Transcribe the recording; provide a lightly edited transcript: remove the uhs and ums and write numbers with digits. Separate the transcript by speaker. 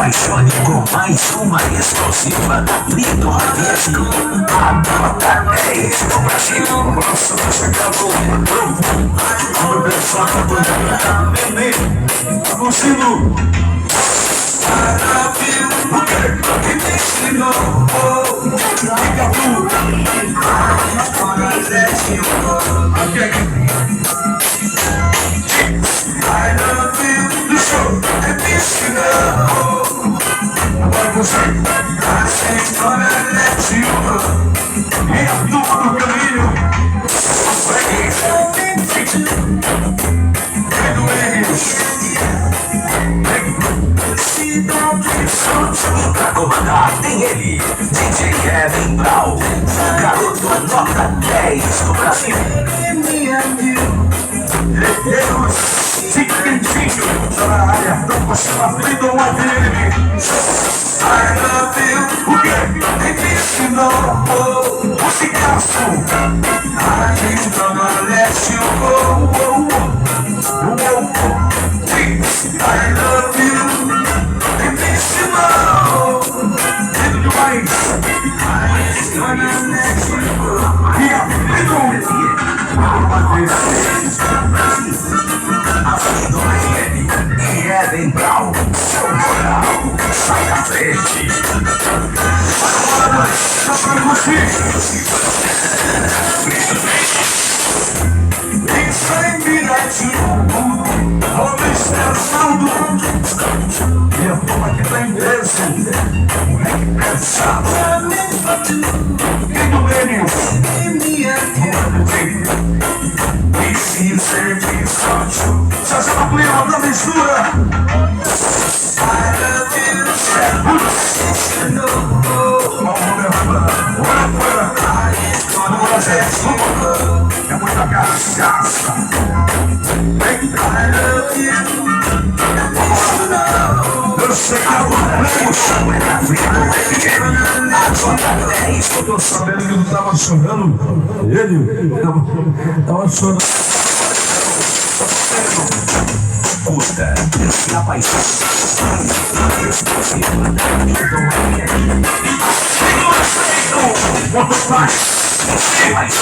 Speaker 1: apaixone com mais uma explosiva Lido FM. A nota 10 do Brasil. Nossa, tá chegando. Vamos dançar com a banda. Neném, tá conseguindo. O que me ensinou? Gato. I love you, the show, and this you know. Agora você, I ain't gonna let you go. É a turma do caminho. Vem do eles. Pra comandar tem ele, DJ Kevin Brown, garoto nota 10 do Brasil. Guerreiros, cinquentinho, tá na área, não possível abrir um ADM. I love you, o que me ensinou, o cigaço. I ain't gonna let you go. I love you, me ensinou, lindo demais. I ain't gonna let you go. E a lindo, e Kevin Brown, seu moral, sai da frente. Agora, já pra você. Isso é mirativo, homem estressado. E a forma que tá em preço, moleque pesado. Quem do Mendes? E se serviço, já se aplica na mistura. I love you, é muita cachaça. I love you, eu sei que eu tô sabendo que não tava chorando. Ele tava chorando. Curta, se apaixone. Quanto mais, mais.